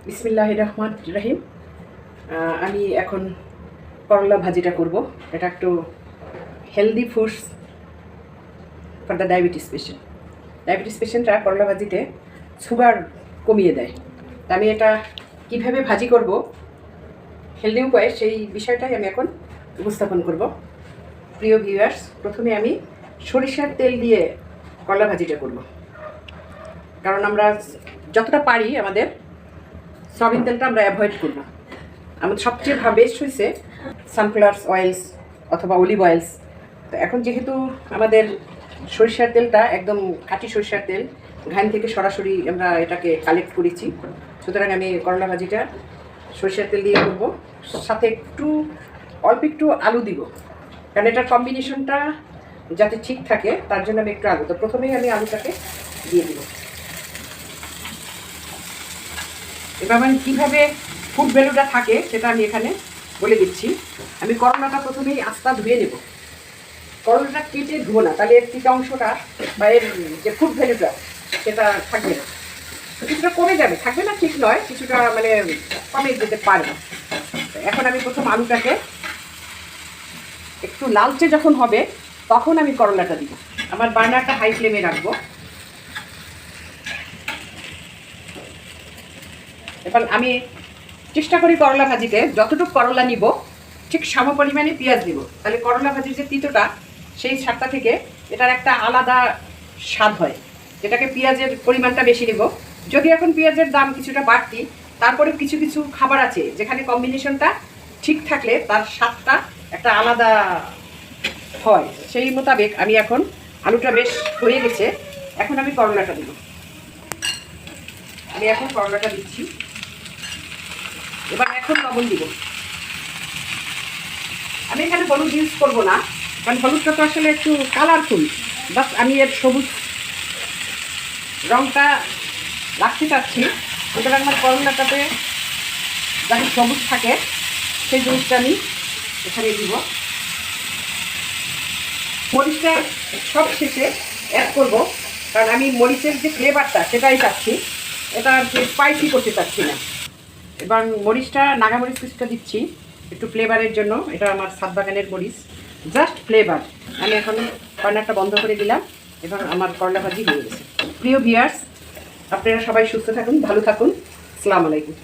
বিসমিল্লাহির রহমানির রহিম। আমি এখন করলা ভাজিটা করব। এটা একটু healthy foods for the diabetes পেশেন্টরা করলা ভাজিতে সুগার কমিয়ে দেয়। তা আমি এটা কিভাবে ভাজি করব হেলদি উপায়ে, সেই বিষয়টাই আমি এখন উপস্থাপন করব। প্রিয় ভিউয়ার্স, প্রথমে আমি সরিষার তেল দিয়ে করলা ভাজিটা করব, কারণ আমরা যতটা পারি আমাদের সয়াবিন তেলটা আমরা অ্যাভয়েড করব। আমাদের সবচেয়ে বেস্ট হয়েছে সানফ্লাওয়ার অয়েলস অথবা অলিভ অয়েলস। তো এখন যেহেতু আমাদের সরিষার তেলটা একদম খাঁটি সরিষার তেল, ঘান থেকে সরাসরি আমরা এটাকে কালেক্ট করেছি, সুতরাং আমি করলা ভাজিটা সরিষার তেল দিয়ে করব। সাথে অল্প একটু আলু দিব, কারণ এটার কম্বিনেশনটা যাতে ঠিক থাকে তার জন্য আমি একটু আলু, তো প্রথমেই আমি আলুটাকে দিয়ে দিব। এবার আমি কীভাবে ফুড ভ্যালুটা থাকে সেটা আমি এখানে বলে দিচ্ছি। আমি করলাটা প্রথমেই আস্তা ধুয়ে নেব। করলাটা কেটে ধুবো না, তাহলে এর তিতা অংশটা বা এর যে ফুড ভ্যালুটা সেটা থাকবে না, কিছুটা কমে যাবে, থাকবে না ঠিক নয়, কিছুটা মানে কমে যেতে পারে। এখন আমি প্রথম আলুটাকে একটু লালচে যখন হবে তখন আমি করলাটা দিব। আমার বার্নারটা হাই ফ্লেমে রাখবো। এবার আমি চেষ্টা করি করলা ভাজিতে যতটুকু করলা নিব ঠিক সম পরিমাণে পেঁয়াজ দিব, তাহলে করলা ভাজির যে তিতোটা সেই স্বাদটা থেকে এটার একটা আলাদা স্বাদ হয়। এটাকে পেঁয়াজের পরিমাণটা বেশি নিব। যদি এখন পেঁয়াজের দাম কিছুটা বাড়তি, তারপরে কিছু কিছু খাবার আছে যেখানে কম্বিনেশনটা ঠিক থাকলে তার স্বাদটা একটা আলাদা হয়। সেই মোতাবেক আমি এখন আলুটা বেশ হয়ে গেছে, এখন আমি করলাটা দিব। আমি এখন করলাটা দিচ্ছি। এবার এখন লবণ দিব। আমি এখানে হলুদ ইউজ করবো না, কারণ হলুদটা তো আসলে একটু কালারফুল, বাস আমি এর সবুজ রঙটা রাখতে চাচ্ছি, সুতরাং আমার করলাটাতে যাতে সবুজ থাকে সেই জিনিসটা আমি এখানে দিব। মরিচটা সব শেষে অ্যাড করবো, কারণ আমি মরিচের যে ফ্লেভারটা সেটাই চাচ্ছি, এটা আর কি স্পাইসি করতে চাচ্ছি না। এবার মরিচটা নাগামরিচ কিছুটা দিচ্ছি একটু ফ্লেভারের জন্য। এটা আমার ছাদ বাগানের মরিচ, জাস্ট ফ্লেভার। আমি এখন কর্নারটা বন্ধ করে দিলাম এবং আমার করলা ভাজি হয়ে গেছে। প্রিয় ভিউয়ার্স, আপনারা সবাই সুস্থ থাকুন, ভালো থাকুন। আসসালামু আলাইকুম।